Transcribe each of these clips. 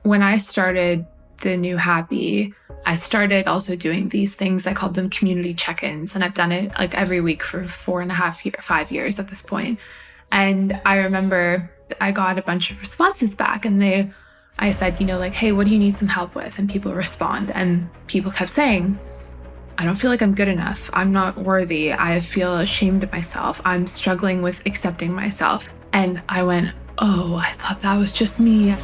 when I started the new Happy, I started also doing these things. I called them community check-ins. And I've done it like every week for 5 years at this point. And I remember I got a bunch of responses back and I said, like, hey, what do you need some help with? And people respond. And people kept saying, I don't feel like I'm good enough. I'm not worthy. I feel ashamed of myself. I'm struggling with accepting myself. And I went, oh, I thought that was just me.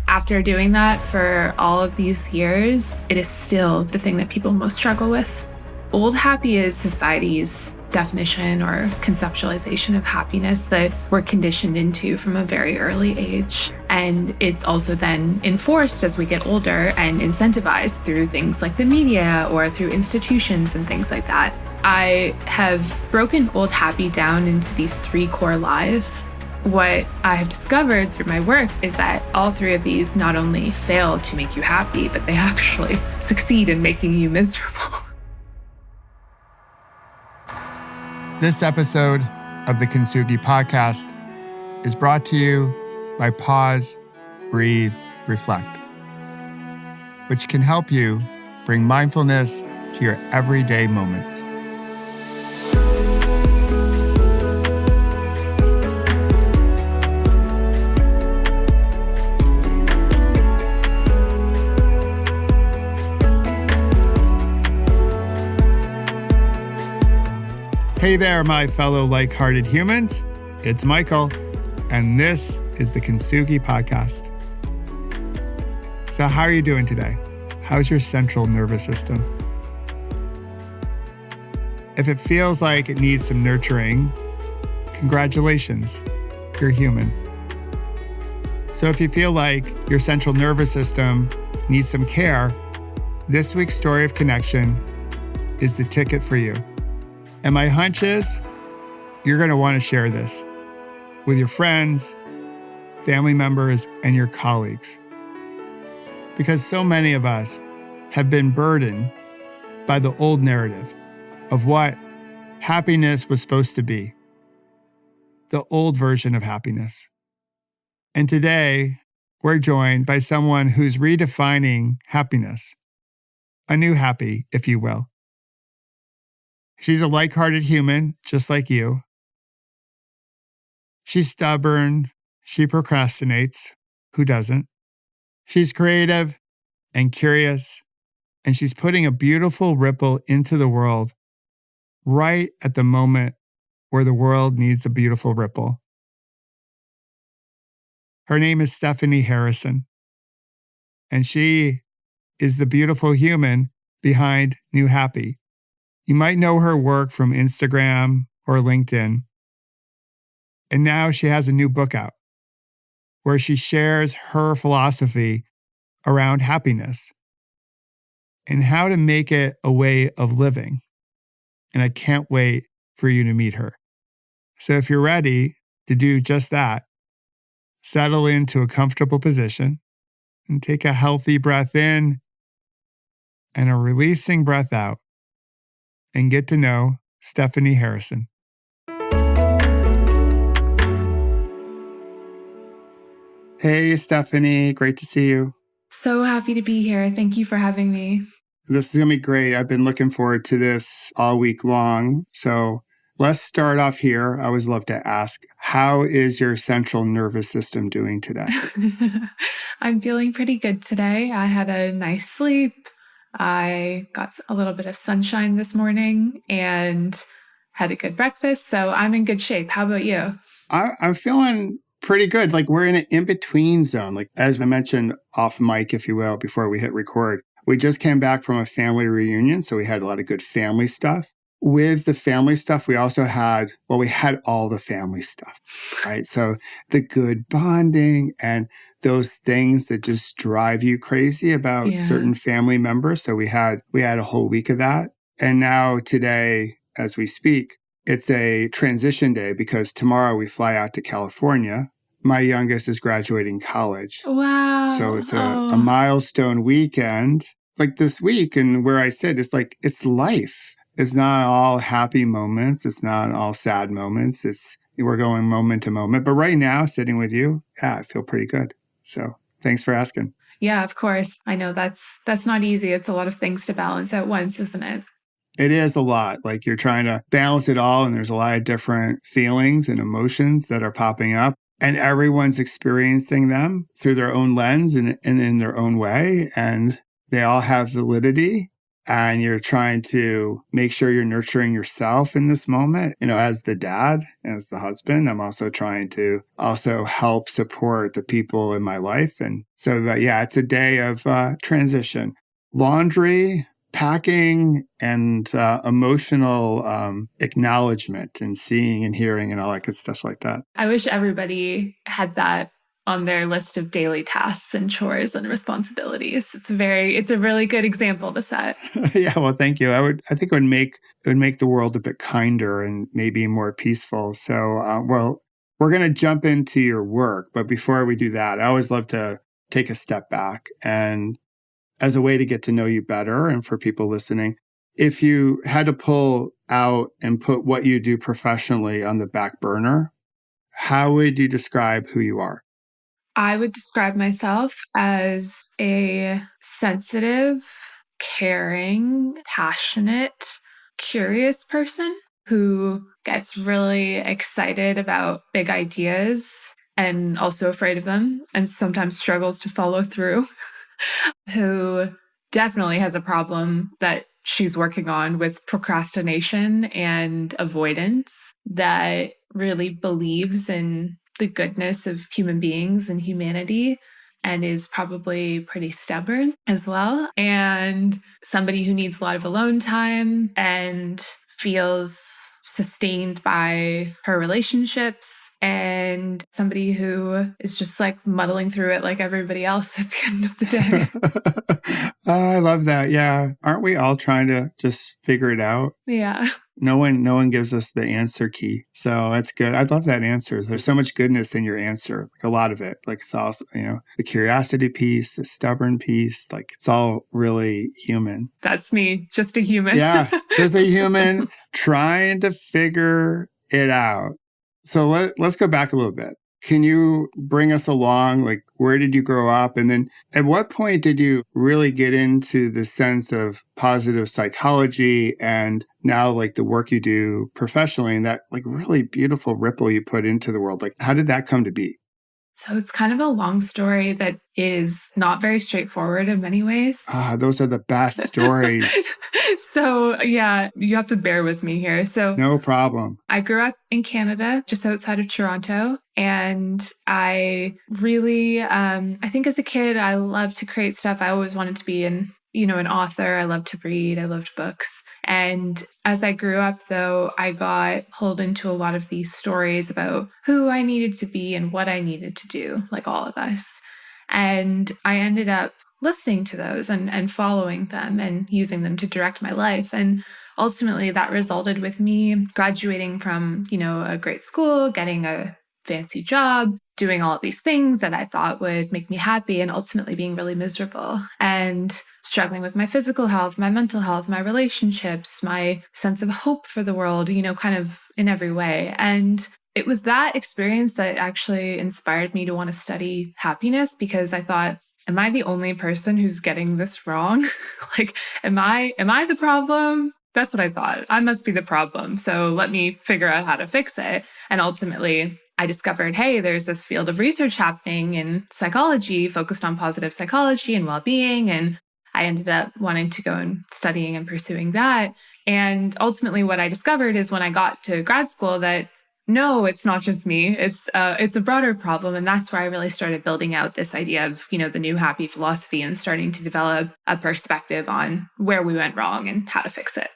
After doing that for all of these years, it is still the thing that people most struggle with. Old Happy is society's definition or conceptualization of happiness that we're conditioned into from a very early age. And it's also then enforced as we get older and incentivized through things like the media or through institutions and things like that. I have broken Old Happy down into these 3 core lies. What I have discovered through my work is that all 3 of these not only fail to make you happy, but they actually succeed in making you miserable. This episode of the Kintsugi Podcast is brought to you by Pause, Breathe, Reflect, which can help you bring mindfulness to your everyday moments. Hey there, my fellow like-hearted humans. It's Michael, and this is the Kintsugi Podcast. So how are you doing today? How's your central nervous system? If it feels like it needs some nurturing, congratulations, you're human. So if you feel like your central nervous system needs some care, this week's story of connection is the ticket for you. And my hunch is you're going to want to share this with your friends, family members, and your colleagues. Because so many of us have been burdened by the old narrative of what happiness was supposed to be, the old version of happiness. And today, we're joined by someone who's redefining happiness, a new happy, if you will. She's a like-hearted human, just like you. She's stubborn. She procrastinates. Who doesn't? She's creative and curious, and she's putting a beautiful ripple into the world right at the moment where the world needs a beautiful ripple. Her name is Stephanie Harrison, and she is the beautiful human behind New Happy. You might know her work from Instagram or LinkedIn. And now she has a new book out where she shares her philosophy around happiness and how to make it a way of living. And I can't wait for you to meet her. So if you're ready to do just that, settle into a comfortable position and take a healthy breath in and a releasing breath out. And get to know Stephanie Harrison. Hey, Stephanie. Great to see you. So happy to be here. Thank you for having me. This is going to be great. I've been looking forward to this all week long. So let's start off here. I always love to ask, how is your central nervous system doing today? I'm feeling pretty good today. I had a nice sleep. I got a little bit of sunshine this morning and had a good breakfast. So I'm in good shape. How about you? I'm feeling pretty good. Like we're in an in-between zone. Like as I mentioned off mic, if you will, before we hit record, we just came back from a family reunion. So we had a lot of good family stuff. With the family stuff, we also had all the family stuff, right? So the good bonding and those things that just drive you crazy about certain family members. So we had a whole week of that. And now today, as we speak, it's a transition day because tomorrow we fly out to California. My youngest is graduating college. Wow. So it's a milestone weekend like this week. And where I sit, it's life. It's not all happy moments. It's not all sad moments. We're going moment to moment. But right now, sitting with you, I feel pretty good. So Thanks for asking. Yeah, of course. I know that's not easy. It's a lot of things to balance at once, isn't it? It is a lot. Like you're trying to balance it all, and there's a lot of different feelings and emotions that are popping up. And everyone's experiencing them through their own lens and in their own way. And they all have validity. And you're trying to make sure you're nurturing yourself in this moment. As the dad, as the husband, I'm also trying to also help support the people in my life. And so, yeah, it's a day of transition. Laundry, packing, and emotional acknowledgement and seeing and hearing and all that good stuff like that. I wish everybody had that on their list of daily tasks and chores and responsibilities. It's a really good example to set. Yeah, well, thank you. I think it would make the world a bit kinder and maybe more peaceful. So, well, we're going to jump into your work, but before we do that, I always love to take a step back and as a way to get to know you better and for people listening, if you had to pull out and put what you do professionally on the back burner, how would you describe who you are? I would describe myself as a sensitive, caring, passionate, curious person who gets really excited about big ideas and also afraid of them and sometimes struggles to follow through, who definitely has a problem that she's working on with procrastination and avoidance, that really believes in the goodness of human beings and humanity and is probably pretty stubborn as well. And somebody who needs a lot of alone time and feels sustained by her relationships, and somebody who is just like muddling through it like everybody else at the end of the day. I love that. Yeah. Aren't we all trying to just figure it out? Yeah. No one gives us the answer key. So that's good. I love that answer. There's so much goodness in your answer, like a lot of it. Like it's also, the curiosity piece, the stubborn piece, like it's all really human. That's me, just a human. Yeah, just a human trying to figure it out. So let's go back a little bit. Can you bring us along? Like, where did you grow up? And then at what point did you really get into the sense of positive psychology and now like the work you do professionally and that like really beautiful ripple you put into the world? Like, how did that come to be? So it's kind of a long story that is not very straightforward in many ways. Those are the best stories. So yeah, you have to bear with me here. So no problem. I grew up in Canada, just outside of Toronto. And I really, I think as a kid, I loved to create stuff. I always wanted to be an author. I loved to read. I loved books. And as I grew up, though, I got pulled into a lot of these stories about who I needed to be and what I needed to do, like all of us. And I ended up listening to those and following them and using them to direct my life. And ultimately, that resulted with me graduating from, a great school, getting a fancy job, doing all of these things that I thought would make me happy and ultimately being really miserable and struggling with my physical health, my mental health, my relationships, my sense of hope for the world, kind of in every way. And it was that experience that actually inspired me to want to study happiness because I thought, am I the only person who's getting this wrong? Like, am I the problem? That's what I thought. I must be the problem. So let me figure out how to fix it. And ultimately, I discovered, hey, there's this field of research happening in psychology focused on positive psychology and well-being. And I ended up wanting to go and studying and pursuing that. And ultimately, what I discovered is when I got to grad school that, no, it's not just me. It's a broader problem. And that's where I really started building out this idea of, the new happy philosophy and starting to develop a perspective on where we went wrong and how to fix it.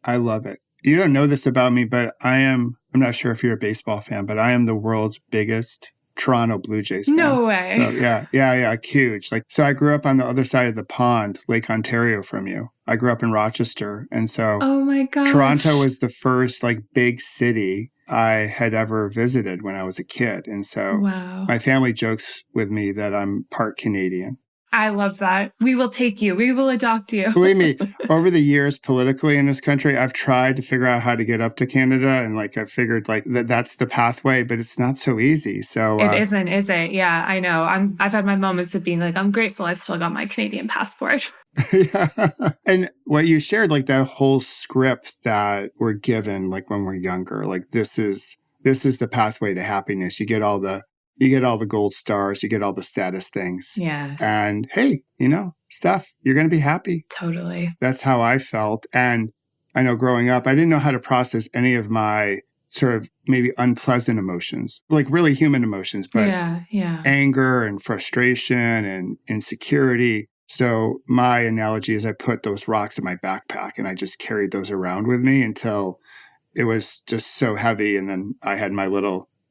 I love it. You don't know this about me, but I'm not sure if you're a baseball fan, but I am the world's biggest Toronto Blue Jays fan. No way. So yeah, huge. So I grew up on the other side of the pond, Lake Ontario from you. I grew up in Rochester. And so oh my gosh. Toronto was the first big city I had ever visited when I was a kid. And so wow. My family jokes with me that I'm part Canadian. I love that. We will take you. We will adopt you. Believe me, over the years politically in this country, I've tried to figure out how to get up to Canada. And like, I figured like that's the pathway, but it's not so easy. So it isn't, is it? Yeah, I know. I've had my moments of being like, I'm grateful I've still got my Canadian passport. Yeah. And what you shared, like that whole script that we're given, like when we're younger, like this is the pathway to happiness. You get all the gold stars, you get all the status things. Yeah. And hey, Steph, you're going to be happy. Totally. That's how I felt. And I know growing up, I didn't know how to process any of my sort of maybe unpleasant emotions, like really human emotions, but anger and frustration and insecurity. So my analogy is I put those rocks in my backpack and I just carried those around with me until it was just so heavy. And then I had my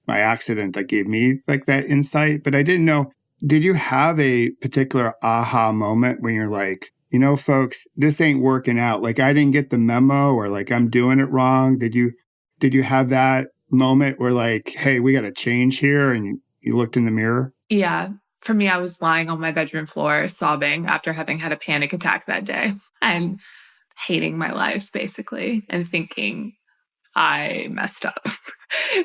accident that gave me like that insight, but I didn't know. Did you have a particular aha moment when you're like, folks, this ain't working out. Like I didn't get the memo or like I'm doing it wrong. Did you have that moment where like, hey, we got to change here? And you looked in the mirror? Yeah. For me, I was lying on my bedroom floor sobbing after having had a panic attack that day and hating my life basically and thinking I messed up.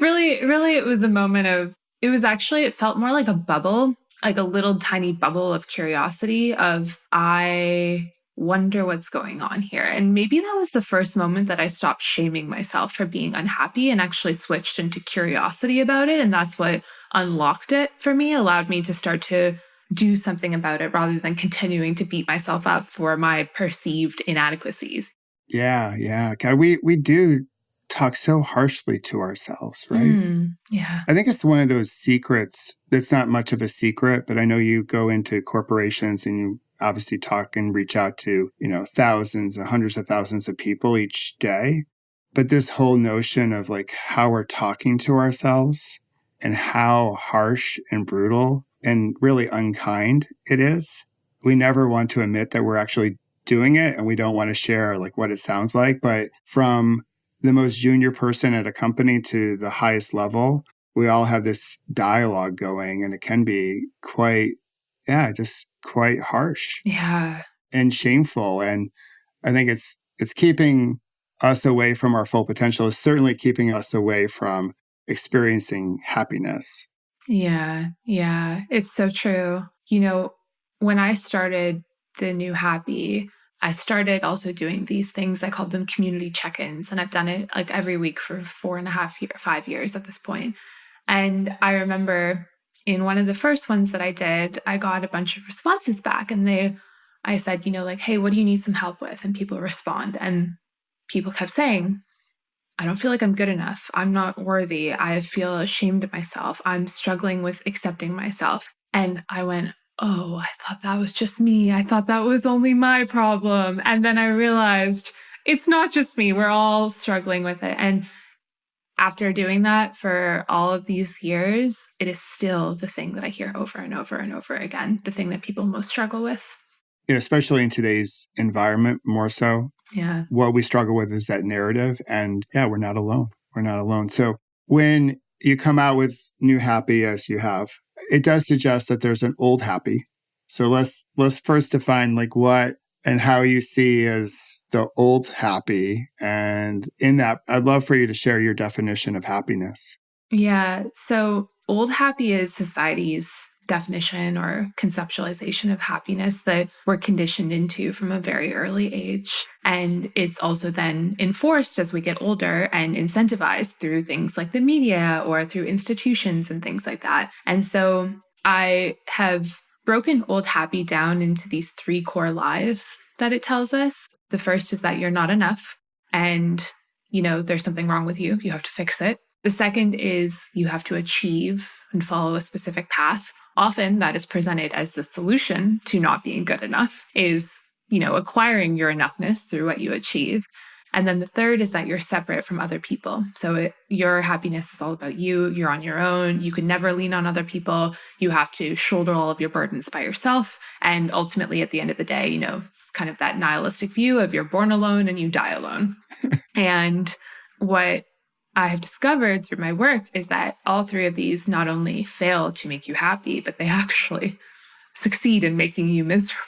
Really, it was a moment of, it felt more like a bubble, like a little tiny bubble of curiosity of I wonder what's going on here. And maybe that was the first moment that I stopped shaming myself for being unhappy and actually switched into curiosity about it. And that's what unlocked it for me, allowed me to start to do something about it rather than continuing to beat myself up for my perceived inadequacies. Yeah. God, we do talk so harshly to ourselves, right? Yeah. I think it's one of those secrets that's not much of a secret, but I know you go into corporations and you obviously talk and reach out to, thousands and hundreds of thousands of people each day. But this whole notion of like how we're talking to ourselves and how harsh and brutal and really unkind it is. We never want to admit that we're actually doing it and we don't want to share like what it sounds like. But from the most junior person at a company to the highest level, we all have this dialogue going and it can be quite harsh. Yeah. And shameful. And I think it's keeping us away from our full potential. It's certainly keeping us away from experiencing happiness. Yeah. It's so true. When I started the new happy, I started also doing these things. I called them community check-ins. And I've done it like every week for 5 years at this point. And I remember in one of the first ones that I did, I got a bunch of responses back and I said, like, hey, what do you need some help with? And people respond. And people kept saying, I don't feel like I'm good enough. I'm not worthy. I feel ashamed of myself. I'm struggling with accepting myself. And I went, oh, I thought that was just me. I thought that was only my problem. And then I realized it's not just me. We're all struggling with it. And after doing that for all of these years, it is still the thing that I hear over and over and over again, the thing that people most struggle with. Yeah, especially in today's environment, more so. Yeah. What we struggle with is that narrative. And yeah, we're not alone. We're not alone. So when you come out with new happy as you have, it does suggest that there's an old happy. So let's first define like what and how you see as the old happy. And in that, I'd love for you to share your definition of happiness. Yeah. So old happy is society's definition or conceptualization of happiness that we're conditioned into from a very early age. And it's also then enforced as we get older and incentivized through things like the media or through institutions and things like that. And so I have broken old happy down into these 3 core lies that it tells us. The first is that you're not enough and, there's something wrong with you. You have to fix it. The second is you have to achieve and follow a specific path. Often that is presented as the solution to not being good enough is, acquiring your enoughness through what you achieve. And then the third is that you're separate from other people. So your happiness is all about you. You're on your own. You can never lean on other people. You have to shoulder all of your burdens by yourself. And ultimately, at the end of the day, it's kind of that nihilistic view of you're born alone and you die alone. And what I have discovered through my work is that all 3 of these not only fail to make you happy, but they actually succeed in making you miserable.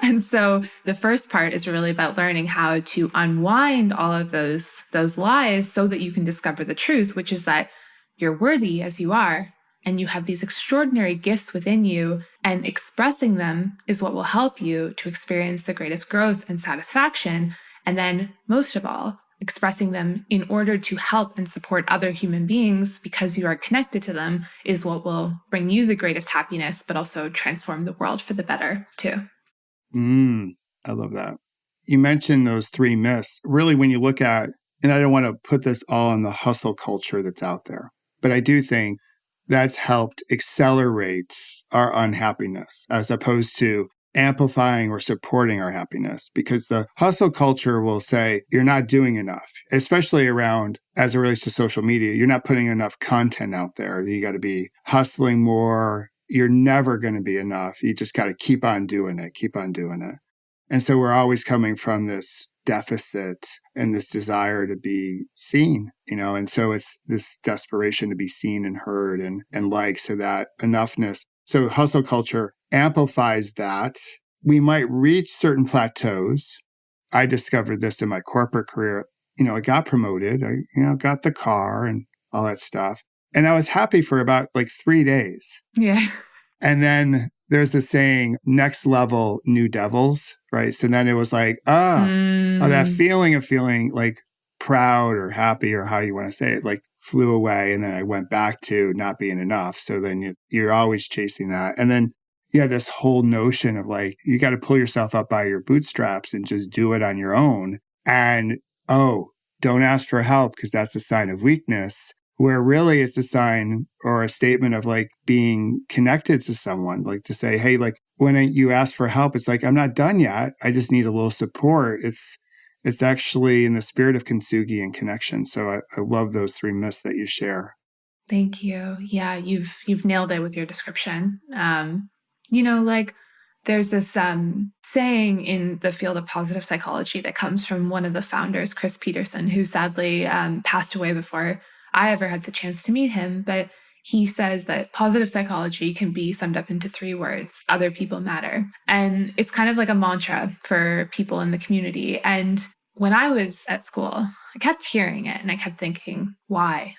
And so the first part is really about learning how to unwind all of those lies so that you can discover the truth, which is that you're worthy as you are, and you have these extraordinary gifts within you, and expressing them is what will help you to experience the greatest growth and satisfaction. And then, most of all, expressing them in order to help and support other human beings because you are connected to them is what will bring you the greatest happiness, but also transform the world for the better too. I love that. You mentioned those 3 myths. Really, when you look at, and I don't want to put this all in the hustle culture that's out there, but I do think that's helped accelerate our unhappiness as opposed to amplifying or supporting our happiness, because the hustle culture will say you're not doing enough, especially around as it relates to social media. You're not putting enough content out there. You got to be hustling more. You're never going to be enough. You just got to keep on doing it. And so we're always coming from this deficit and this desire to be seen, and so it's this desperation to be seen and heard and liked, so that enoughness. So hustle culture amplifies that. We might reach certain plateaus. I discovered this in my corporate career. I got promoted. I got the car and all that stuff. And I was happy for about 3 days. Yeah. And then there's the saying, next level, new devils, right? So then it was that feeling of feeling proud or happy, or how you want to say it, flew away. And then I went back to not being enough. So then you're always chasing that. And then this whole notion of you got to pull yourself up by your bootstraps and just do it on your own. And, don't ask for help because that's a sign of weakness, where really it's a sign or a statement of being connected to someone, to say, hey, when you ask for help, it's I'm not done yet. I just need a little support. It's actually in the spirit of Kintsugi and connection. So I love those 3 myths that you share. Thank you. Yeah, you've nailed it with your description. There's this saying in the field of positive psychology that comes from one of the founders, Chris Peterson, who sadly passed away before I ever had the chance to meet him. But he says that positive psychology can be summed up into 3 words: other people matter. And it's kind of like a mantra for people in the community. And when I was at school, I kept hearing it and I kept thinking, why?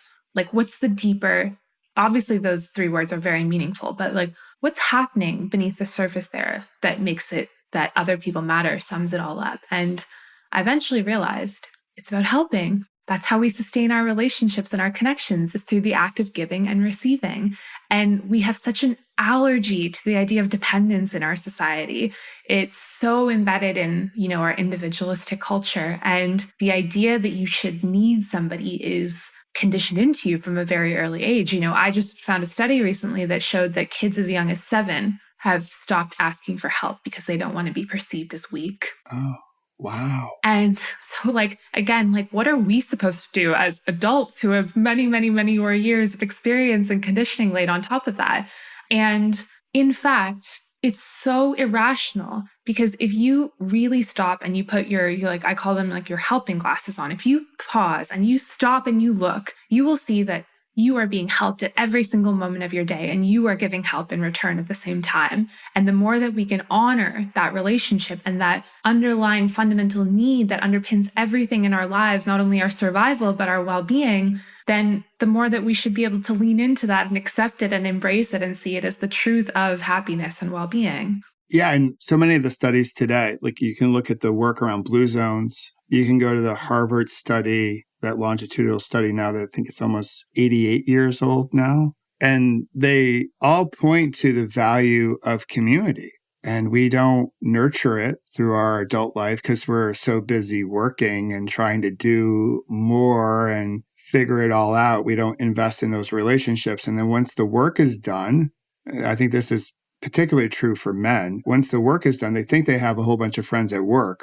What's the deeper? Obviously, those 3 words are very meaningful, but what's happening beneath the surface there that makes it that other people matter, sums it all up? And I eventually realized it's about helping. That's how we sustain our relationships and our connections, is through the act of giving and receiving. And we have such an allergy to the idea of dependence in our society. It's so embedded in, our individualistic culture. And the idea that you should need somebody is conditioned into you from a very early age. I just found a study recently that showed that kids as young as 7 have stopped asking for help because they don't want to be perceived as weak. Oh. Wow. And so again, what are we supposed to do as adults who have many, many, many more years of experience and conditioning laid on top of that? And in fact, it's so irrational, because if you really stop and you put your I call them your helping glasses on, if you pause and you stop and you look, you will see that you are being helped at every single moment of your day, and you are giving help in return at the same time. And the more that we can honor that relationship and that underlying fundamental need that underpins everything in our lives, not only our survival, but our well-being, then the more that we should be able to lean into that and accept it and embrace it and see it as the truth of happiness and well-being. Yeah. And so many of the studies today, you can look at the work around blue zones. You can go to the Harvard study, that longitudinal study now that I think it's almost 88 years old now. And they all point to the value of community. And we don't nurture it through our adult life because we're so busy working and trying to do more and figure it all out. We don't invest in those relationships. And then once the work is done, I think this is particularly true for men. Once the work is done, they think they have a whole bunch of friends at work.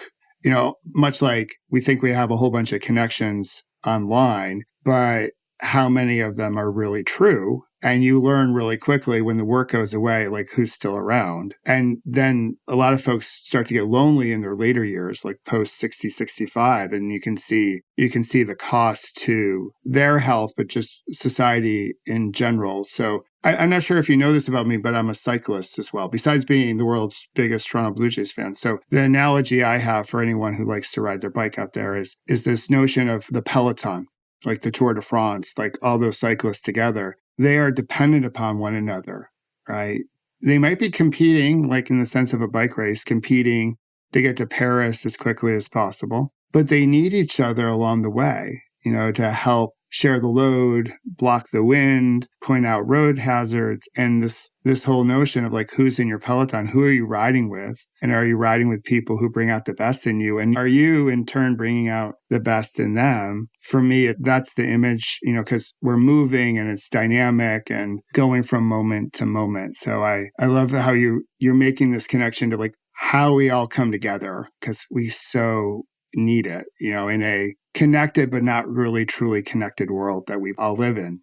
Much like we think we have a whole bunch of connections online, but how many of them are really true. And you learn really quickly when the work goes away, like who's still around. And then a lot of folks start to get lonely in their later years, like post 60, 65. And you can see the cost to their health, but just society in general. So I'm not sure if you know this about me, but I'm a cyclist as well, besides being the world's biggest Toronto Blue Jays fan. So the analogy I have for anyone who likes to ride their bike out there is this notion of the peloton, like the Tour de France, like all those cyclists together. They are dependent upon one another, right? They might be competing, like in the sense of a bike race, competing to get to Paris as quickly as possible, but they need each other along the way, to help share the load, block the wind, point out road hazards, and this whole notion of like who's in your peloton, who are you riding with, and are you riding with people who bring out the best in you, and are you in turn bringing out the best in them? For me, that's the image, because we're moving and it's dynamic and going from moment to moment. So I love how you're making this connection to like how we all come together, because we so need it, in a connected but not really truly connected world that we all live in.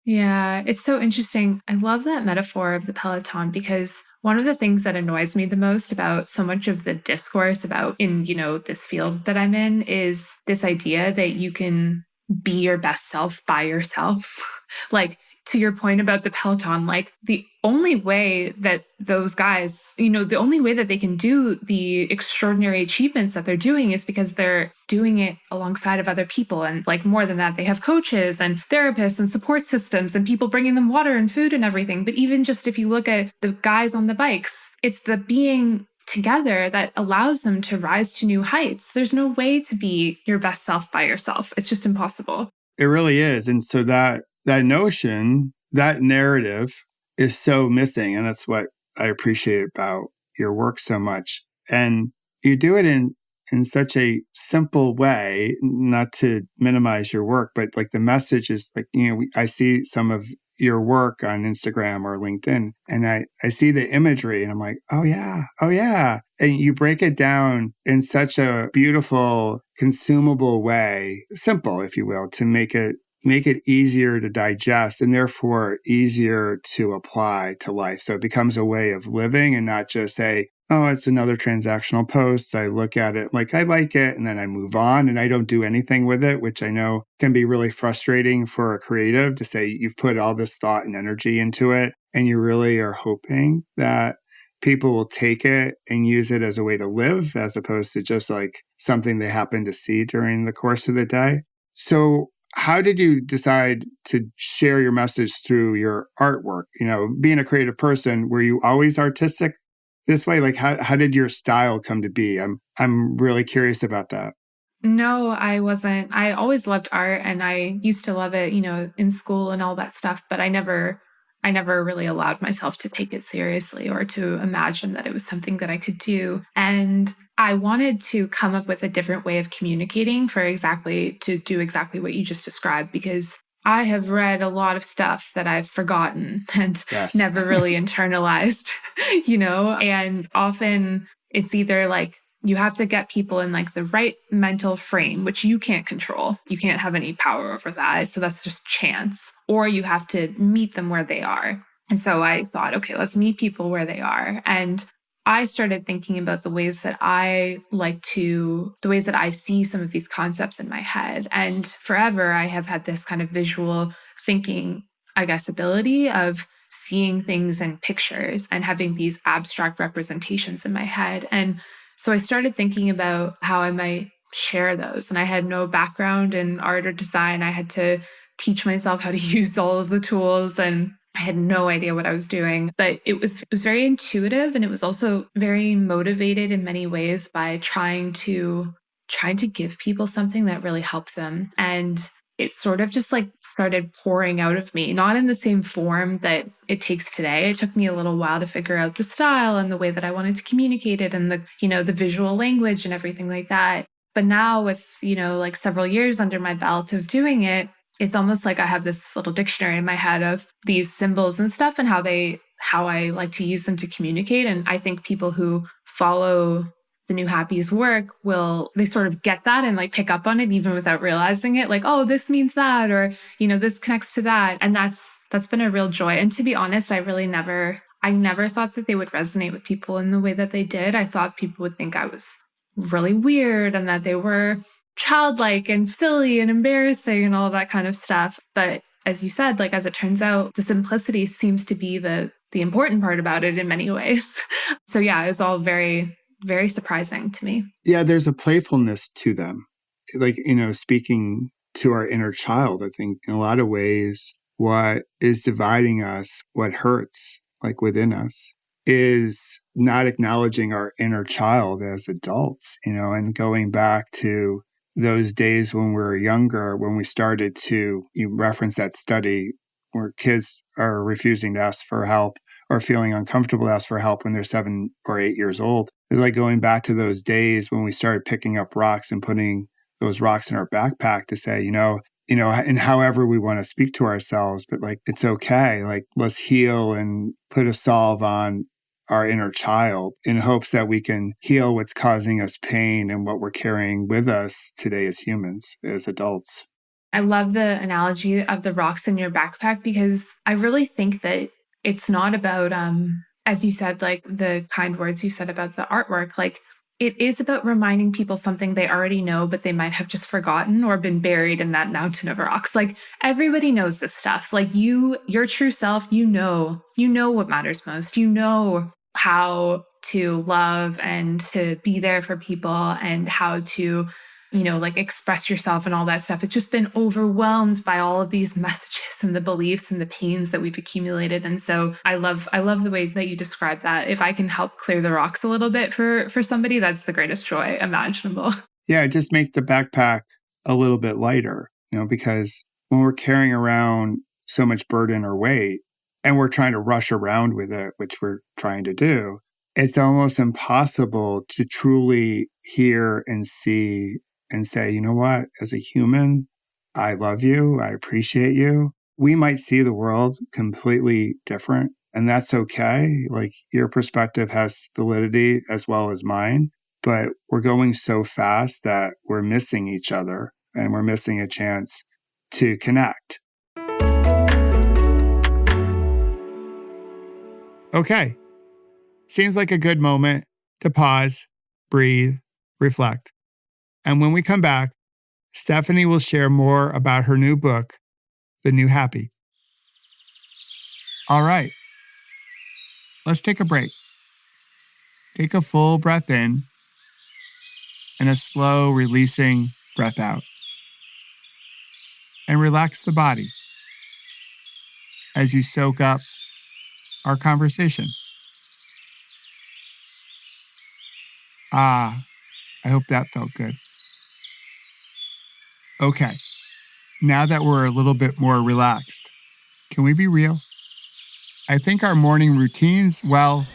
Yeah, it's so interesting. I love that metaphor of the Peloton, because one of the things that annoys me the most about so much of the discourse about in, this field that I'm in is this idea that you can be your best self by yourself. Like, to your point about the Peloton, like the only way that those guys, the only way that they can do the extraordinary achievements that they're doing is because they're doing it alongside of other people. And like more than that, they have coaches and therapists and support systems and people bringing them water and food and everything. But even just if you look at the guys on the bikes, it's the being together that allows them to rise to new heights. There's no way to be your best self by yourself. It's just impossible. It really is. And so that notion, that narrative is so missing. And that's what I appreciate about your work so much. And you do it in such a simple way, not to minimize your work, but like the message is like, I see some of your work on Instagram or LinkedIn, and I see the imagery and I'm like, oh yeah. And you break it down in such a beautiful, consumable way, simple, if you will, to make it easier to digest and therefore easier to apply to life. So it becomes a way of living and not just it's another transactional post. I look at it like I like it and then I move on and I don't do anything with it, which I know can be really frustrating for a creative to say you've put all this thought and energy into it and you really are hoping that people will take it and use it as a way to live as opposed to just like something they happen to see during the course of the day. So how did you decide to share your message through your artwork? Being a creative person, were you always artistic this way? Like how did your style come to be? I'm really curious about that. No, I wasn't. I always loved art and I used to love it, in school and all that stuff, but I never really allowed myself to take it seriously or to imagine that it was something that I could do. And I wanted to come up with a different way of communicating to do exactly what you just described, because I have read a lot of stuff that I've forgotten and never really internalized, and often it's either like you have to get people in like the right mental frame, which you can't control. You can't have any power over that. So that's just chance. Or you have to meet them where they are. And so I thought, okay, let's meet people where they are. And I started thinking about the ways that I see some of these concepts in my head. And forever, I have had this kind of visual thinking, ability of seeing things in pictures and having these abstract representations in my head. And so I started thinking about how I might share those. And I had no background in art or design. I had to teach myself how to use all of the tools, and I had no idea what I was doing. But it was very intuitive, and it was also very motivated in many ways by trying to give people something that really helps them. And it sort of just like started pouring out of me, not in the same form that it takes today. It took me a little while to figure out the style and the way that I wanted to communicate it and the visual language and everything like that. But now with, like several years under my belt of doing it, it's almost like I have this little dictionary in my head of these symbols and stuff and how I like to use them to communicate. And I think people who follow the new happies work they sort of get that and like pick up on it even without realizing it. Like, oh, this means that, or, this connects to that. And that's been a real joy. And to be honest, I never thought that they would resonate with people in the way that they did. I thought people would think I was really weird and that they were childlike and silly and embarrassing and all of that kind of stuff. But as you said, like, as it turns out, the simplicity seems to be the important part about it in many ways. So yeah, it was all very, very surprising to me. Yeah, there's a playfulness to them. Like, speaking to our inner child, I think in a lot of ways, what is dividing us, what hurts, like within us, is not acknowledging our inner child as adults, and going back to those days when we were younger, when we started to, you reference that study where kids are refusing to ask for help or feeling uncomfortable to ask for help when they're 7 or 8 years old. It's like going back to those days when we started picking up rocks and putting those rocks in our backpack to say, and however we want to speak to ourselves, but like, it's okay. Like, let's heal and put a salve on our inner child in hopes that we can heal what's causing us pain and what we're carrying with us today as humans, as adults. I love the analogy of the rocks in your backpack, because I really think that it's not about, as you said, like the kind words you said about the artwork, like it is about reminding people something they already know, but they might have just forgotten or been buried in that mountain of rocks. Like, everybody knows this stuff. Like, your true self, you know what matters most. You know how to love and to be there for people and how to, like express yourself and all that stuff. It's just been overwhelmed by all of these messages and the beliefs and the pains that we've accumulated. And so I love the way that you describe that. If I can help clear the rocks a little bit for somebody, that's the greatest joy imaginable. Yeah, just make the backpack a little bit lighter, because when we're carrying around so much burden or weight and we're trying to rush around with it, which we're trying to do, it's almost impossible to truly hear and see and say, you know what, as a human, I love you, I appreciate you. We might see the world completely different, and that's okay. Like, your perspective has validity as well as mine, but we're going so fast that we're missing each other and we're missing a chance to connect. Okay. Seems like a good moment to pause, breathe, reflect. And when we come back, Stephanie will share more about her new book, The New Happy. All right, let's take a break. Take a full breath in and a slow releasing breath out. And relax the body as you soak up our conversation. I hope that felt good. Okay, now that we're a little bit more relaxed, can we be real? I think our morning routines, well,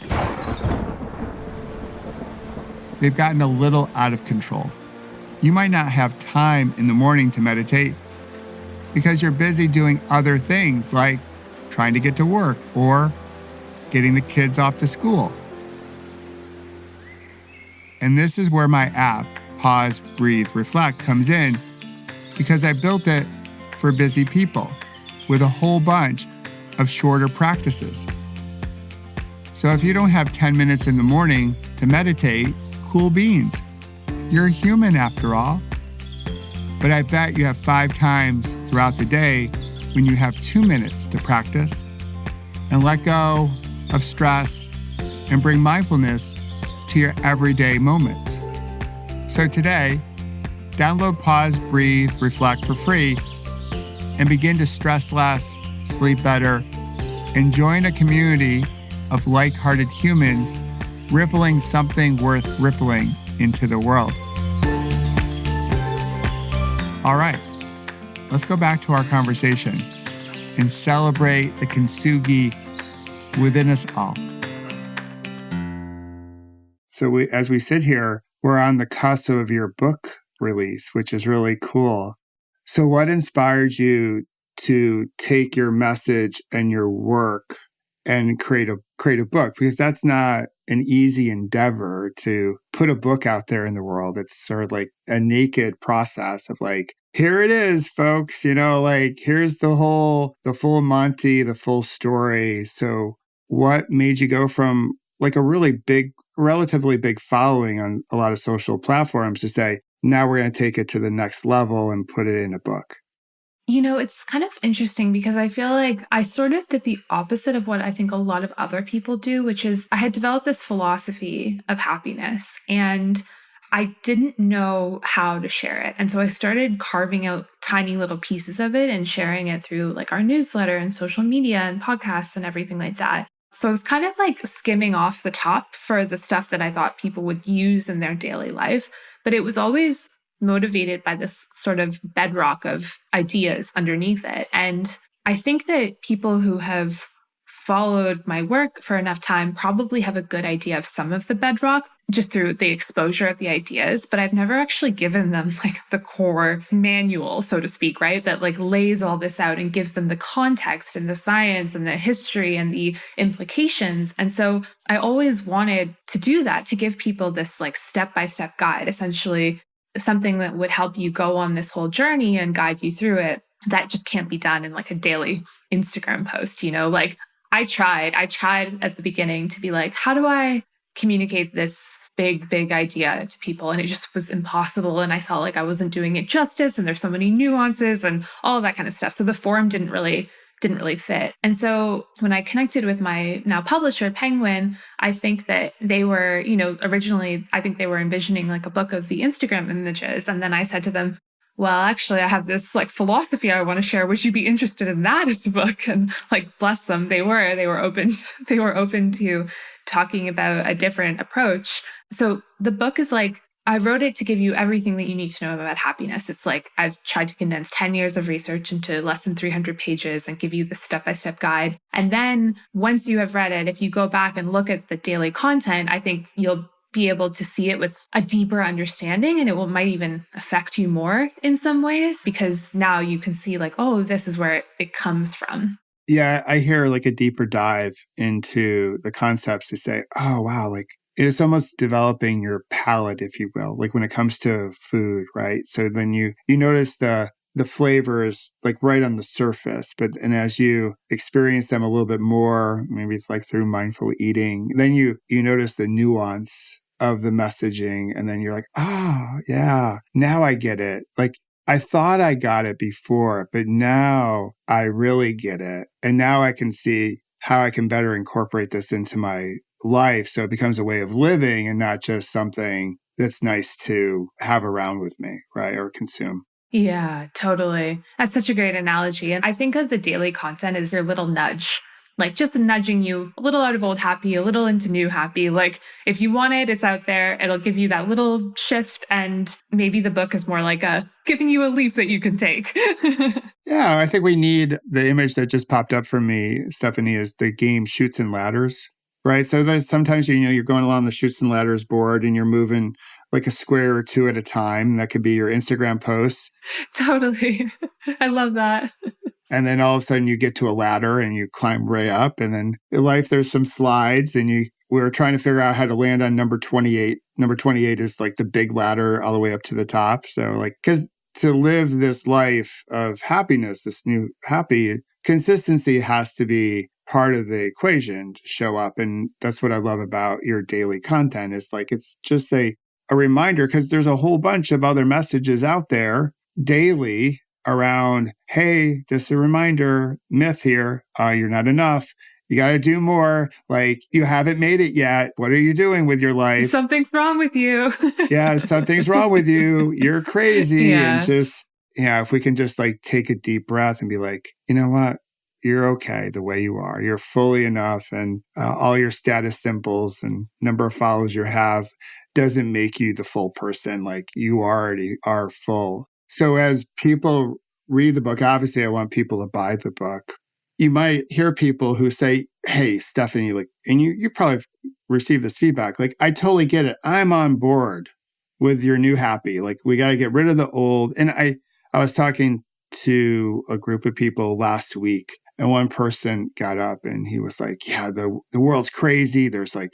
they've gotten a little out of control. You might not have time in the morning to meditate because you're busy doing other things like trying to get to work or getting the kids off to school. And this is where my app, Pause, Breathe, Reflect, comes in, because I built it for busy people with a whole bunch of shorter practices. So if you don't have 10 minutes in the morning to meditate, cool beans. You're human after all. But I bet you have 5 times throughout the day when you have 2 minutes to practice and let go of stress and bring mindfulness to your everyday moments. So today, download Pause, Breathe, Reflect for free and begin to stress less, sleep better, and join a community of like-hearted humans rippling something worth rippling into the world. All right, let's go back to our conversation and celebrate the Kintsugi within us all. So as we sit here, we're on the cusp of your book release, which is really cool. So what inspired you to take your message and your work and create a create a book, because that's not an easy endeavor to put a book out there in the world. It's sort of like a naked process of like, here it is, folks, like here's the full Monty, the full story. So what made you go from like a relatively big following on a lot of social platforms to say, now we're going to take it to the next level and put it in a book? It's kind of interesting because I feel like I sort of did the opposite of what I think a lot of other people do, which is I had developed this philosophy of happiness and I didn't know how to share it. And so I started carving out tiny little pieces of it and sharing it through like our newsletter and social media and podcasts and everything like that. So I was kind of like skimming off the top for the stuff that I thought people would use in their daily life, but it was always motivated by this sort of bedrock of ideas underneath it. And I think that people who have followed my work for enough time probably have a good idea of some of the bedrock just through the exposure of the ideas, but I've never actually given them like the core manual, so to speak, right? That like lays all this out and gives them the context and the science and the history and the implications. And so I always wanted to do that, to give people this like step-by-step guide, essentially something that would help you go on this whole journey and guide you through it. That just can't be done in like a daily Instagram post, like I tried at the beginning to be like, how do I communicate this big idea to people? And it just was impossible. And I felt like I wasn't doing it justice. And there's so many nuances and all of that kind of stuff. So the forum didn't really fit. And so when I connected with my now publisher, Penguin, I think that they were, originally, I think they were envisioning like a book of the Instagram images. And then I said to them, well, actually, I have this like philosophy I want to share. Would you be interested in that as a book? And like, bless them, they were open to talking about a different approach. So the book is like, I wrote it to give you everything that you need to know about happiness. It's like I've tried to condense 10 years of research into less than 300 pages and give you the step-by-step guide. And then once you have read it, if you go back and look at the daily content, I think you'll be able to see it with a deeper understanding, and might even affect you more in some ways, because now you can see like, oh, this is where it comes from. Yeah, I hear like a deeper dive into the concepts to say, oh, wow, like it's almost developing your palate, if you will, like when it comes to food, right? So then you notice the flavors like right on the surface, and as you experience them a little bit more, maybe it's like through mindful eating, then you notice the nuance of the messaging, and then you're like, oh, yeah, now I get it. Like I thought I got it before, but now I really get it. And now I can see how I can better incorporate this into my life. So it becomes a way of living and not just something that's nice to have around with me, right? Or consume. Yeah, totally. That's such a great analogy. And I think of the daily content as your little nudge, like just nudging you a little out of old happy, a little into new happy. Like if you want it, it's out there. It'll give you that little shift. And maybe the book is more like giving you a leap that you can take. Yeah, I think we need the image that just popped up for me, Stephanie, is the game Chutes and Ladders, right? So there's sometimes, you're going along the Chutes and Ladders board and you're moving like a square or two at a time. That could be your Instagram posts. Totally. I love that. And then all of a sudden you get to a ladder and you climb right up. And then in life, there's some slides and we're trying to figure out how to land on number 28. Number 28 is like the big ladder all the way up to the top. So like, because to live this life of happiness, this new happy, consistency has to be part of the equation to show up. And that's what I love about your daily content is like, it's just a reminder, because there's a whole bunch of other messages out there daily around, hey, just a reminder, myth here, you're not enough. You got to do more. Like, you haven't made it yet. What are you doing with your life? Something's wrong with you. Yeah, something's wrong with you. You're crazy. Yeah. And just, if we can just like take a deep breath and be like, you know what? You're okay the way you are. You're fully enough. And all your status symbols and number of followers you have doesn't make you the full person. Like, you already are full. So as people read the book, obviously I want people to buy the book. You might hear people who say, hey, Stephanie, like, and you probably received this feedback. Like, I totally get it. I'm on board with your new happy. Like, we got to get rid of the old. And I was talking to a group of people last week, And one person got up and he was like, yeah, the world's crazy. There's like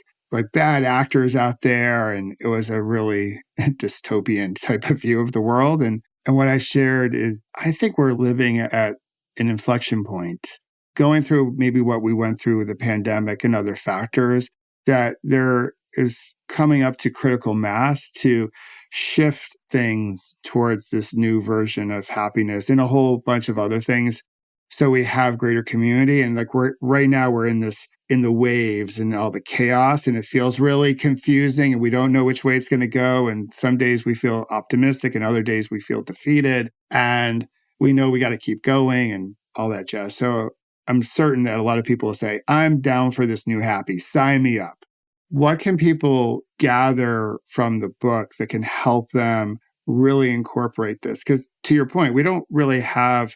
bad actors out there. And it was a really dystopian type of view of the world. And what I shared is I think we're living at an inflection point, going through maybe what we went through with the pandemic and other factors, that there is coming up to critical mass to shift things towards this new version of happiness and a whole bunch of other things. So we have greater community. And like right now we're in the waves and all the chaos, and it feels really confusing and we don't know which way it's going to go. And some days we feel optimistic and other days we feel defeated, and we know we got to keep going and all that jazz. So I'm certain that a lot of people will say, I'm down for this new happy, sign me up. What can people gather from the book that can help them really incorporate this? Because to your point, we don't really have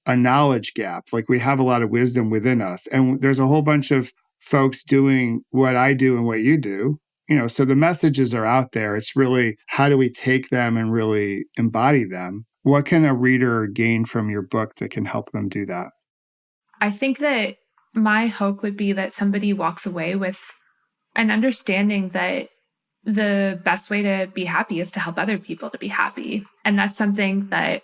a knowledge gap. Like, we have a lot of wisdom within us. And there's a whole bunch of folks doing what I do and what you do. So the messages are out there. It's really, how do we take them and really embody them? What can a reader gain from your book that can help them do that? I think that my hope would be that somebody walks away with an understanding that the best way to be happy is to help other people to be happy. And that's something that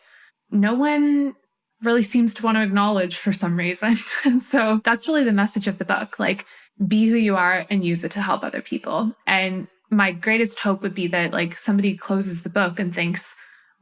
no one really seems to want to acknowledge for some reason. And so that's really the message of the book. Like, be who you are and use it to help other people. And my greatest hope would be that like somebody closes the book and thinks,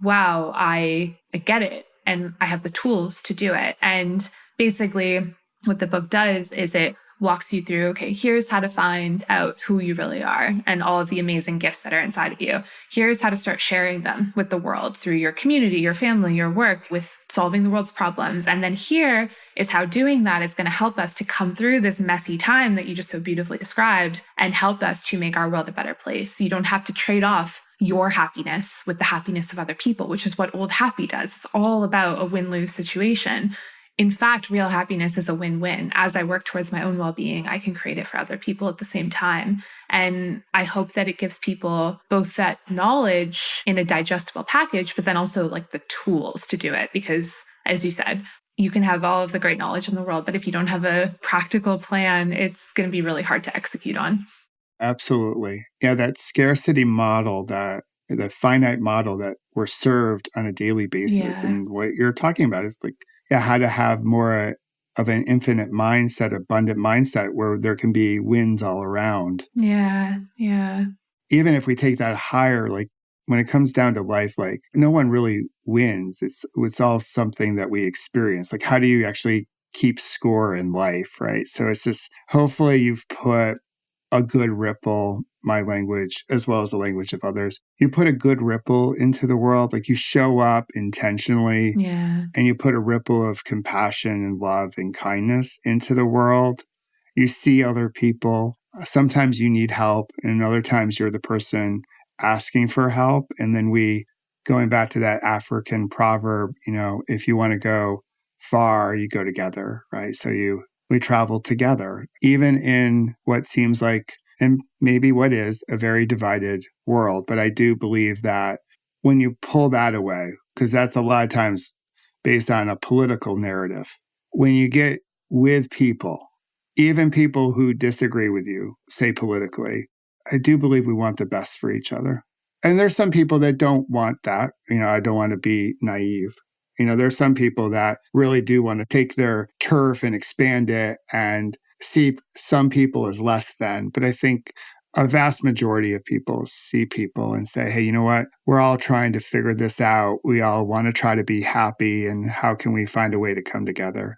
wow, I get it. And I have the tools to do it. And basically what the book does is it walks you through, okay, here's how to find out who you really are and all of the amazing gifts that are inside of you. Here's how to start sharing them with the world through your community, your family, your work, with solving the world's problems. And then here is how doing that is going to help us to come through this messy time that you just so beautifully described and help us to make our world a better place. You don't have to trade off your happiness with the happiness of other people, which is what Old Happy does. It's all about a win-lose situation. In fact, real happiness is a win-win. As I work towards my own well-being, I can create it for other people at the same time. And I hope that it gives people both that knowledge in a digestible package, but then also like the tools to do it. Because as you said, you can have all of the great knowledge in the world, but if you don't have a practical plan, it's going to be really hard to execute on. Absolutely. Yeah, that scarcity model, the finite model that we're served on a daily basis. Yeah. And what you're talking about is like, how to have more of an infinite mindset, abundant mindset where there can be wins all around. Yeah. Even if we take that higher, like when it comes down to life, like no one really wins. It's all something that we experience. Like, how do you actually keep score in life, right? So it's just, hopefully you've put a good ripple, my language, as well as the language of others. You put a good ripple into the world, like you show up intentionally, and you put a ripple of compassion and love and kindness into the world. You see other people. Sometimes you need help, and other times you're the person asking for help. And then going back to that African proverb, if you want to go far, you go together, right? So we travel together, even in what seems like, and maybe what is, a very divided world. But I do believe that when you pull that away, because that's a lot of times based on a political narrative, when you get with people, even people who disagree with you, say politically, I do believe we want the best for each other. And there's some people that don't want that. I don't want to be naive. There's some people that really do want to take their turf and expand it and see some people as less than. But I think a vast majority of people see people and say, hey, you know what? We're all trying to figure this out. We all want to try to be happy. And how can we find a way to come together?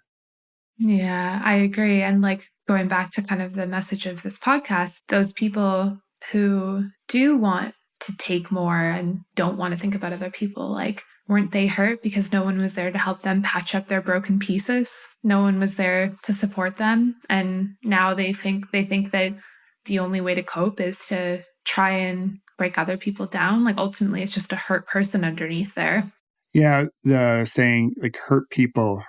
Yeah, I agree. And like going back to kind of the message of this podcast, those people who do want to take more and don't want to think about other people, like, weren't they hurt because no one was there to help them patch up their broken pieces? No one was there to support them. And now they think that the only way to cope is to try and break other people down. Like, ultimately, it's just a hurt person underneath there. Yeah, the saying, like, hurt people,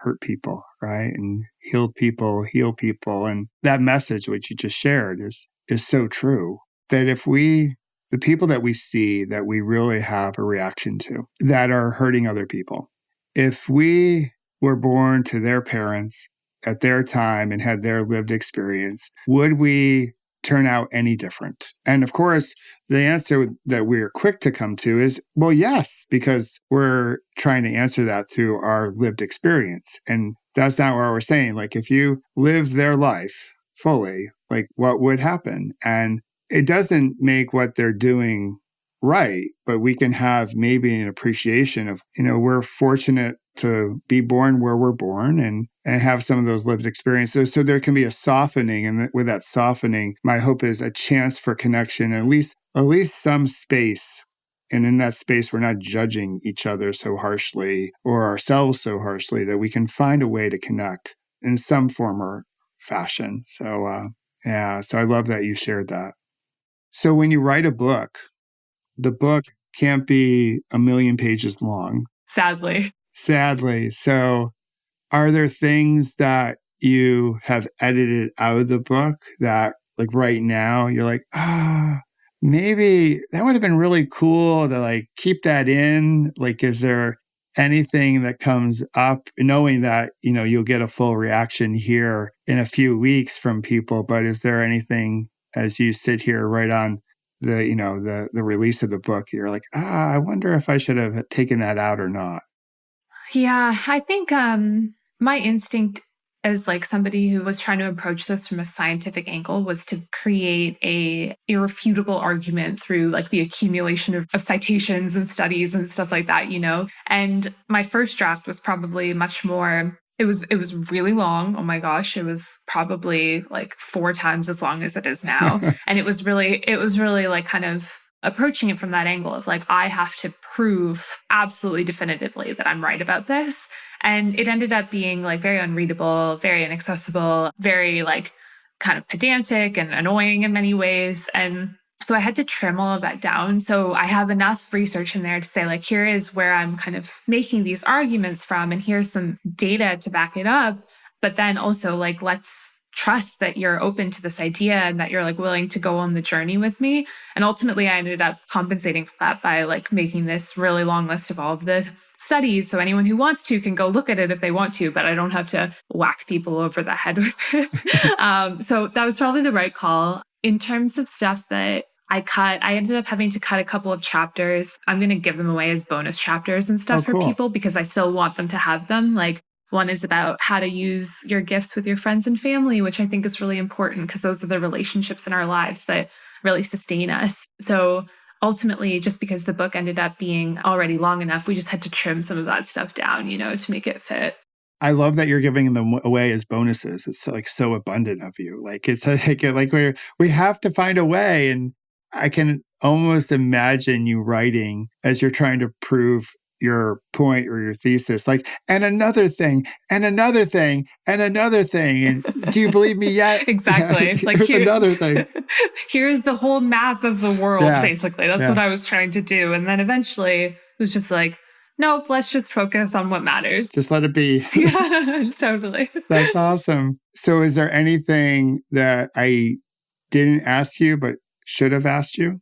right? And healed people, heal people. And that message, which you just shared, is so true. That if the people that we see that we really have a reaction to that are hurting other people, if we were born to their parents at their time and had their lived experience, would we turn out any different? And of course, the answer that we're quick to come to is, well, yes, because we're trying to answer that through our lived experience. And that's not what we're saying. Like, if you live their life fully, like, what would happen? And it doesn't make what they're doing right, but we can have maybe an appreciation of, we're fortunate to be born where we're born and have some of those lived experiences. So there can be a softening. And with that softening, my hope is a chance for connection, at least some space. And in that space, we're not judging each other so harshly or ourselves so harshly, that we can find a way to connect in some form or fashion. So, so I love that you shared that. So when you write a book, the book can't be 1,000,000 pages long. Sadly. So are there things that you have edited out of the book that, like, right now you're like, maybe that would have been really cool to, like, keep that in? Like, is there anything that comes up, knowing that, you'll get a full reaction here in a few weeks from people, but is there anything as you sit here right on the release of the book, you're like, I wonder if I should have taken that out or not? Yeah, I think my instinct as, like, somebody who was trying to approach this from a scientific angle was to create a irrefutable argument through, like, the accumulation of citations and studies and stuff like that, And my first draft was probably much more. It was really long. Oh my gosh, it was probably like 4 times as long as it is now. And it was really like kind of approaching it from that angle of, like, I have to prove absolutely definitively that I'm right about this. And it ended up being, like, very unreadable, very inaccessible, very, like, kind of pedantic and annoying in many ways. And so I had to trim all of that down. So I have enough research in there to say, like, here is where I'm kind of making these arguments from, and here's some data to back it up. But then also, like, let's trust that you're open to this idea and that you're, like, willing to go on the journey with me. And ultimately, I ended up compensating for that by, like, making this really long list of all of the studies. So anyone who wants to can go look at it if they want to, but I don't have to whack people over the head with it. So that was probably the right call. In terms of stuff that I cut, I ended up having to cut a couple of chapters. I'm going to give them away as bonus chapters and stuff for people, because I still want them to have them. Like, one is about how to use your gifts with your friends and family, which I think is really important, because those are the relationships in our lives that really sustain us. So ultimately, just because the book ended up being already long enough, we just had to trim some of that stuff down, to make it fit. I love that you're giving them away as bonuses. It's, like, so abundant of you. Like, it's like we have to find a way. And I can almost imagine you writing as you're trying to prove your point or your thesis, like, and another thing, and another thing, and another thing. And do you believe me yet? Exactly. Like, here's another thing. Here's the whole map of the world, basically. That's what I was trying to do. And then eventually it was just like, nope, let's just focus on what matters. Just let it be. Yeah, totally. That's awesome. So is there anything that I didn't ask you but should have asked you?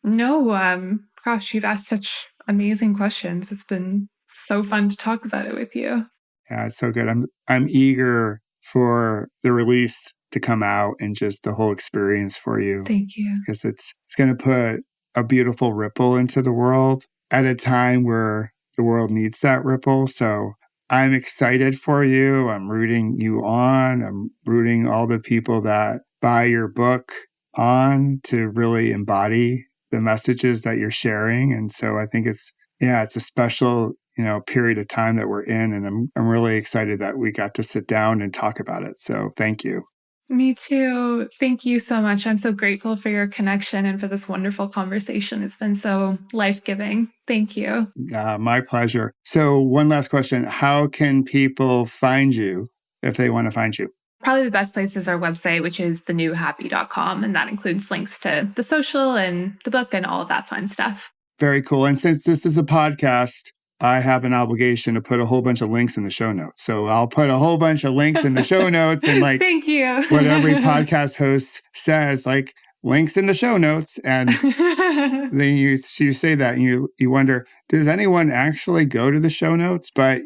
No, gosh, you've asked such amazing questions. It's been so fun to talk about it with you. Yeah, it's so good. I'm eager for the release to come out and just the whole experience for you. Thank you. Because it's going to put a beautiful ripple into the world at a time where the world needs that ripple. So I'm excited for you. I'm rooting you on. I'm rooting all the people that buy your book on to really embody the messages that you're sharing. And so I think it's a special, period of time that we're in. And I'm really excited that we got to sit down and talk about it. So thank you. Me too. Thank you so much. I'm so grateful for your connection and for this wonderful conversation. It's been so life-giving. Thank you. My pleasure. So one last question. How can people find you if they want to find you? Probably the best place is our website, which is thenewhappy.com. And that includes links to the social and the book and all of that fun stuff. Very cool. And since this is a podcast, I have an obligation to put a whole bunch of links in the show notes. So I'll put a whole bunch of links in the show notes and like Thank you. what every podcast host says, like links in the show notes. And then you say that and you wonder, does anyone actually go to the show notes? But,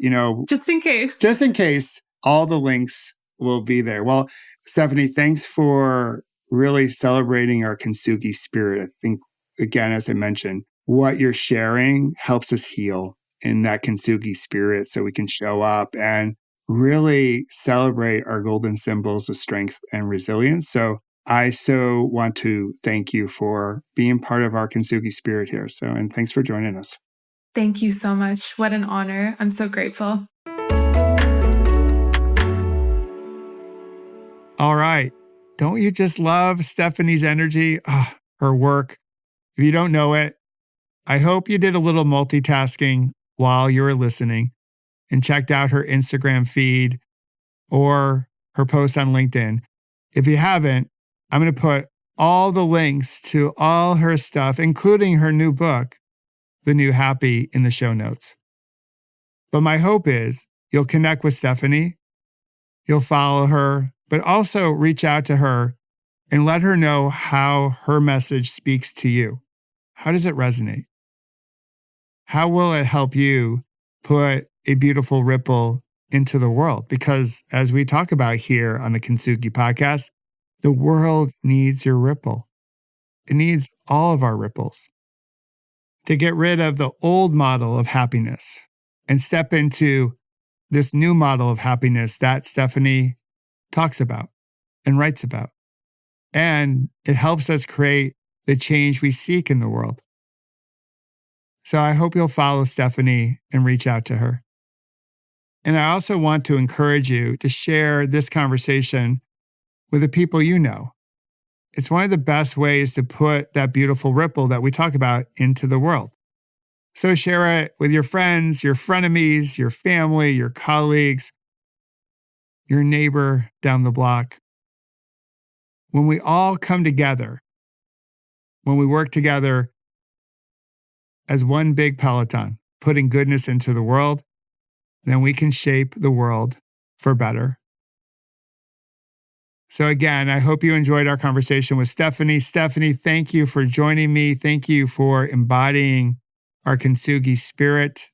just in case, all the links will be there. Well, Stephanie, thanks for really celebrating our Kintsugi spirit. I think, again, as I mentioned, what you're sharing helps us heal in that Kintsugi spirit so we can show up and really celebrate our golden symbols of strength and resilience. So I so want to thank you for being part of our Kintsugi spirit here. And thanks for joining us. Thank you so much. What an honor. I'm so grateful. All right. Don't you just love Stephanie's energy? Her work. If you don't know it, I hope you did a little multitasking while you were listening and checked out her Instagram feed or her post on LinkedIn. If you haven't, I'm going to put all the links to all her stuff, including her new book, The New Happy, in the show notes. But my hope is you'll connect with Stephanie, you'll follow her, but also reach out to her and let her know how her message speaks to you. How does it resonate? How will it help you put a beautiful ripple into the world? Because as we talk about here on the Kintsugi Podcast, the world needs your ripple. It needs all of our ripples to get rid of the old model of happiness and step into this new model of happiness that Stephanie talks about and writes about. And it helps us create the change we seek in the world. So I hope you'll follow Stephanie and reach out to her. And I also want to encourage you to share this conversation with the people you know. It's one of the best ways to put that beautiful ripple that we talk about into the world. So share it with your friends, your frenemies, your family, your colleagues, your neighbor down the block. When we all come together, when we work together as one big Peloton, putting goodness into the world, then we can shape the world for better. So again, I hope you enjoyed our conversation with Stephanie. Stephanie, thank you for joining me. Thank you for embodying our Kintsugi spirit.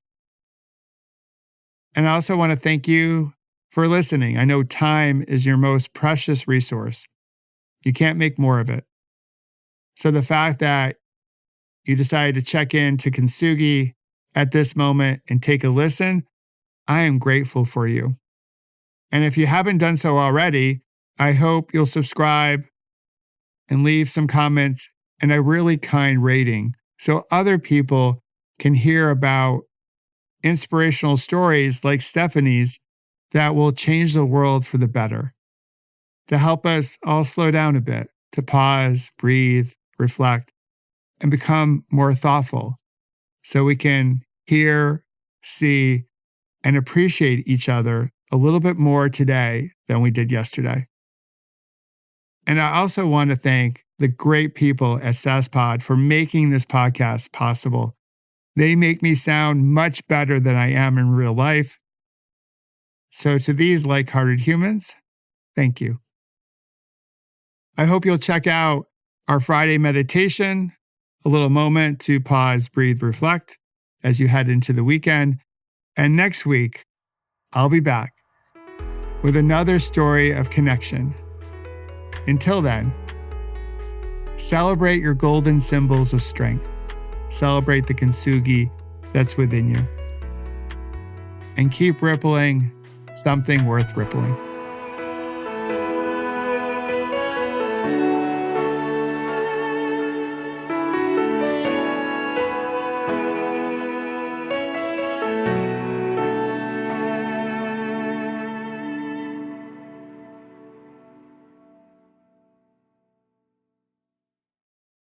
And I also want to thank you for listening. I know time is your most precious resource. You can't make more of it. So the fact that you decided to check in to Kintsugi at this moment and take a listen, I am grateful for you. And if you haven't done so already, I hope you'll subscribe and leave some comments and a really kind rating so other people can hear about inspirational stories like Stephanie's that will change the world for the better, to help us all slow down a bit, to pause, breathe, reflect, and become more thoughtful so we can hear, see, and appreciate each other a little bit more today than we did yesterday. And I also want to thank the great people at SaaSpod for making this podcast possible. They make me sound much better than I am in real life. So to these like-hearted humans, thank you. I hope you'll check out our Friday meditation, a little moment to pause, breathe, reflect as you head into the weekend. And next week, I'll be back with another story of connection. Until then, celebrate your golden symbols of strength. Celebrate the Kintsugi that's within you. And keep rippling something worth rippling.